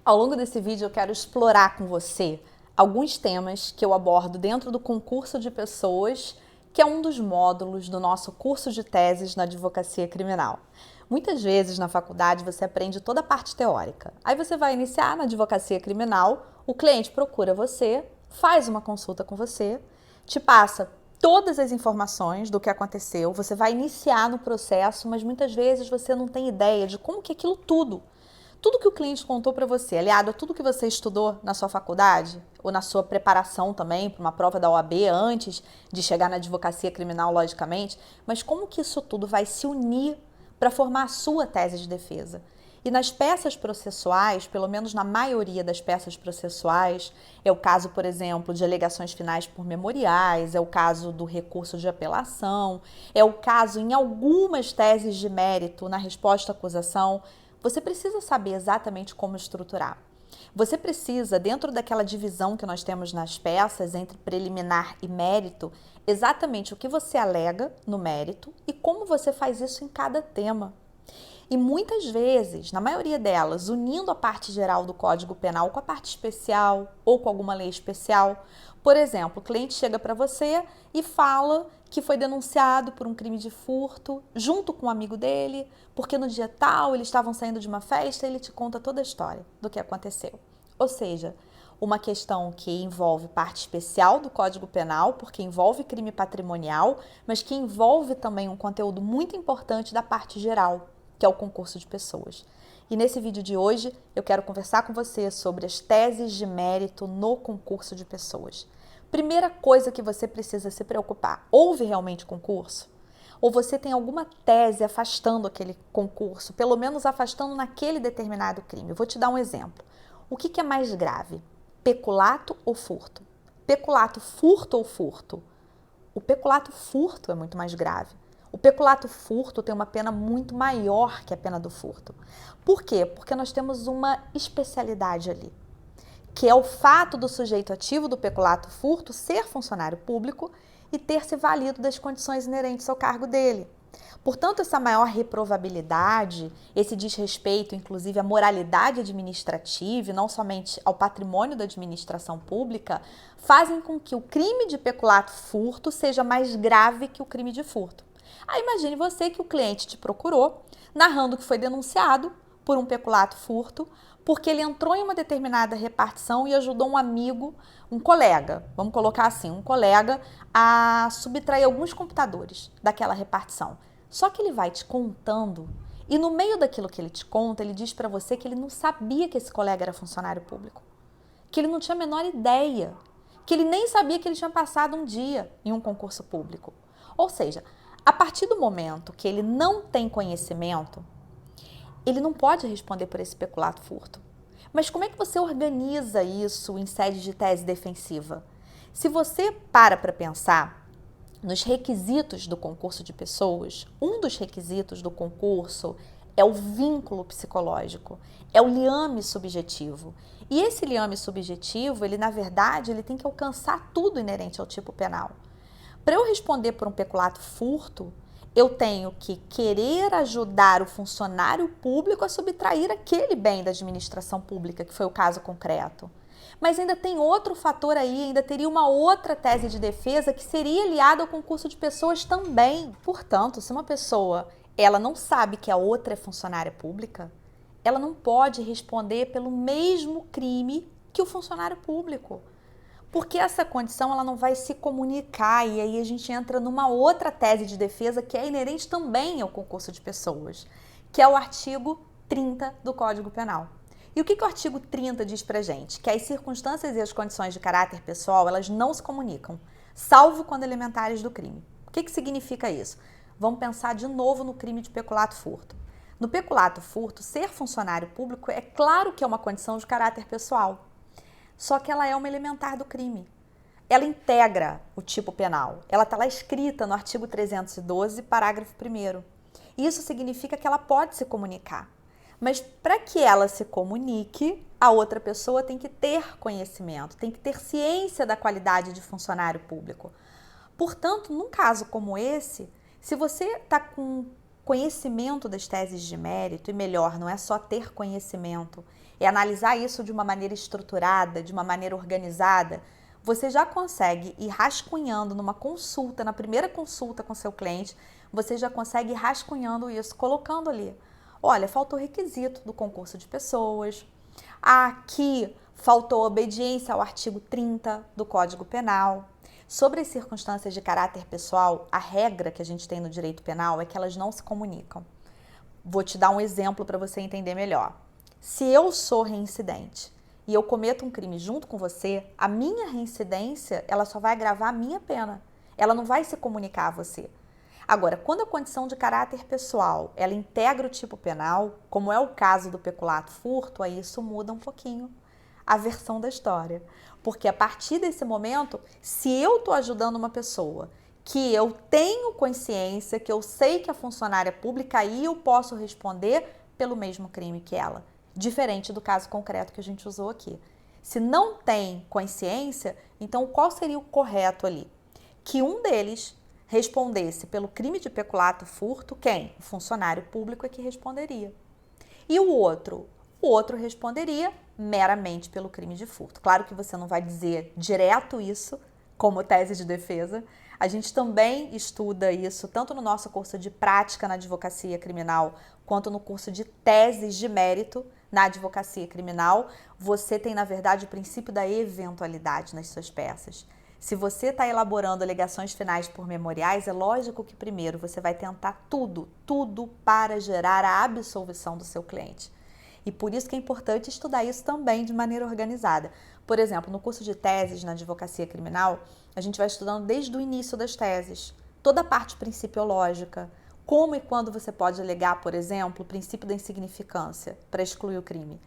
Ao longo desse vídeo eu quero explorar com você alguns temas que eu abordo dentro do concurso de pessoas, que é um dos módulos do nosso curso de teses na advocacia criminal. Muitas vezes na faculdade você aprende toda a parte teórica. Aí você vai iniciar na advocacia criminal, o cliente procura você, faz uma consulta com você, te passa todas as informações do que aconteceu, você vai iniciar no processo, mas muitas vezes você não tem ideia de como que aquilo tudo que o cliente contou para você, aliado a tudo que você estudou na sua faculdade ou na sua preparação também para uma prova da OAB antes de chegar na advocacia criminal, logicamente, mas como que isso tudo vai se unir para formar a sua tese de defesa? E nas peças processuais, pelo menos na maioria das peças processuais, é o caso, por exemplo, de alegações finais por memoriais, é o caso do recurso de apelação, é o caso em algumas teses de mérito na resposta à acusação. Você precisa saber exatamente como estruturar. Você precisa, dentro daquela divisão que nós temos nas peças entre preliminar e mérito, exatamente o que você alega no mérito e como você faz isso em cada tema. E muitas vezes, na maioria delas, unindo a parte geral do Código Penal com a parte especial ou com alguma lei especial. Por exemplo, o cliente chega para você e fala que foi denunciado por um crime de furto junto com um amigo dele, porque no dia tal eles estavam saindo de uma festa e ele te conta toda a história do que aconteceu. Ou seja, uma questão que envolve parte especial do Código Penal, porque envolve crime patrimonial, mas que envolve também um conteúdo muito importante da parte geral, que é o concurso de pessoas. E nesse vídeo de hoje eu quero conversar com você sobre as teses de mérito no concurso de pessoas. Primeira coisa que você precisa se preocupar: houve realmente concurso? Ou você tem alguma tese afastando aquele concurso, pelo menos afastando naquele determinado crime? Eu vou te dar um exemplo. O que é mais grave? Peculato ou furto? Peculato, furto ou furto? O peculato furto é muito mais grave. O peculato furto tem uma pena muito maior que a pena do furto. Por quê? Porque nós temos uma especialidade ali, que é o fato do sujeito ativo do peculato furto ser funcionário público e ter se valido das condições inerentes ao cargo dele. Portanto, essa maior reprovabilidade, esse desrespeito, inclusive, à moralidade administrativa e não somente ao patrimônio da administração pública, fazem com que o crime de peculato furto seja mais grave que o crime de furto. Aí imagine você que o cliente te procurou, narrando que foi denunciado por um peculato furto, porque ele entrou em uma determinada repartição e ajudou um amigo, um colega, vamos colocar assim, um colega, a subtrair alguns computadores daquela repartição. Só que ele vai te contando e no meio daquilo que ele te conta, ele diz para você que ele não sabia que esse colega era funcionário público, que ele não tinha a menor ideia, que ele nem sabia que ele tinha passado um dia em um concurso público. Ou seja, a partir do momento que ele não tem conhecimento, ele não pode responder por esse peculato furto. Mas como é que você organiza isso em sede de tese defensiva? Se você para pensar nos requisitos do concurso de pessoas, um dos requisitos do concurso é o vínculo psicológico, é o liame subjetivo. E esse liame subjetivo, ele na verdade, ele tem que alcançar tudo inerente ao tipo penal. Para eu responder por um peculato furto, eu tenho que querer ajudar o funcionário público a subtrair aquele bem da administração pública, que foi o caso concreto. Mas ainda tem outro fator aí, ainda teria uma outra tese de defesa que seria aliada ao concurso de pessoas também. Portanto, se uma pessoa ela não sabe que a outra é funcionária pública, ela não pode responder pelo mesmo crime que o funcionário público. Porque essa condição ela não vai se comunicar e aí a gente entra numa outra tese de defesa que é inerente também ao concurso de pessoas, que é o artigo 30 do Código Penal. E o que o artigo 30 diz pra gente? Que as circunstâncias e as condições de caráter pessoal, elas não se comunicam, salvo quando elementares do crime. O que significa isso? Vamos pensar de novo no crime de peculato furto. No peculato furto, ser funcionário público é claro que é uma condição de caráter pessoal. Só que ela é uma elementar do crime. Ela integra o tipo penal. Ela está lá escrita no artigo 312, parágrafo 1º. Isso significa que ela pode se comunicar. Mas para que ela se comunique, a outra pessoa tem que ter conhecimento, tem que ter ciência da qualidade de funcionário público. Portanto, num caso como esse, se você está com conhecimento das teses de mérito, e melhor, não é só ter conhecimento, é analisar isso de uma maneira estruturada, de uma maneira organizada, você já consegue ir rascunhando numa consulta, na primeira consulta com seu cliente, você já consegue ir rascunhando isso, colocando ali. Olha, faltou requisito do concurso de pessoas, aqui faltou obediência ao artigo 30 do Código Penal. Sobre as circunstâncias de caráter pessoal, a regra que a gente tem no direito penal é que elas não se comunicam. Vou te dar um exemplo para você entender melhor. Se eu sou reincidente e eu cometo um crime junto com você, a minha reincidência, ela só vai agravar a minha pena. Ela não vai se comunicar a você. Agora, quando a condição de caráter pessoal, ela integra o tipo penal, como é o caso do peculato furto, aí isso muda um pouquinho a versão da história. Porque a partir desse momento, se eu estou ajudando uma pessoa que eu tenho consciência, que eu sei que é funcionária pública, aí eu posso responder pelo mesmo crime que ela. Diferente do caso concreto que a gente usou aqui. Se não tem consciência, então qual seria o correto ali? Que um deles respondesse pelo crime de peculato furto, quem? O funcionário público é que responderia. E o outro? O outro responderia meramente pelo crime de furto. Claro que você não vai dizer direto isso como tese de defesa. A gente também estuda isso tanto no nosso curso de prática na advocacia criminal, quanto no curso de teses de mérito na advocacia criminal. Você tem, na verdade, o princípio da eventualidade nas suas peças. Se você está elaborando alegações finais por memoriais, é lógico que primeiro você vai tentar tudo para gerar a absolvição do seu cliente. E por isso que é importante estudar isso também de maneira organizada. Por exemplo, no curso de teses na advocacia criminal, a gente vai estudando desde o início das teses, toda a parte principiológica, como e quando você pode alegar, por exemplo, o princípio da insignificância para excluir o crime.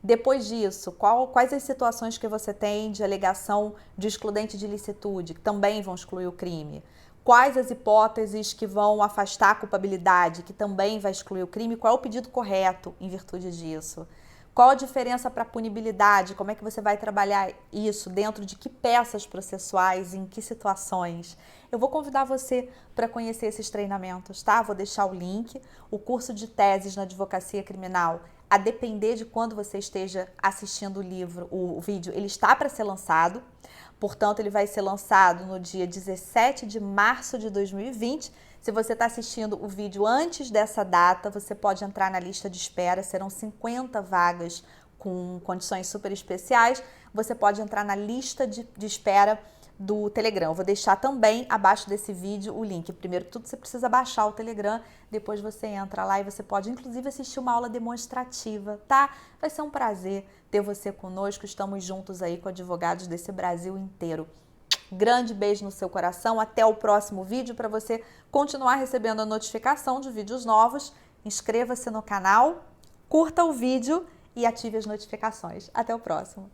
Depois disso, quais as situações que você tem de alegação de excludente de ilicitude, que também vão excluir o crime? Quais as hipóteses que vão afastar a culpabilidade, que também vai excluir o crime? Qual é o pedido correto em virtude disso? Qual a diferença para a punibilidade? Como é que você vai trabalhar isso? Dentro de que peças processuais? Em que situações? Eu vou convidar você para conhecer esses treinamentos, tá? Vou deixar o link. O curso de teses na advocacia criminal, a depender de quando você esteja assistindo o vídeo, ele está para ser lançado. Portanto, ele vai ser lançado no dia 17 de março de 2020. Se você está assistindo o vídeo antes dessa data, você pode entrar na lista de espera. Serão 50 vagas com condições super especiais. Você pode entrar na lista de espera do Telegram. Eu vou deixar também abaixo desse vídeo o link. Primeiro de tudo, você precisa baixar o Telegram, depois você entra lá e você pode inclusive assistir uma aula demonstrativa, tá? Vai ser um prazer ter você conosco, estamos juntos aí com advogados desse Brasil inteiro. Grande beijo no seu coração, até o próximo vídeo. Para você continuar recebendo a notificação de vídeos novos, inscreva-se no canal, curta o vídeo e ative as notificações. Até o próximo.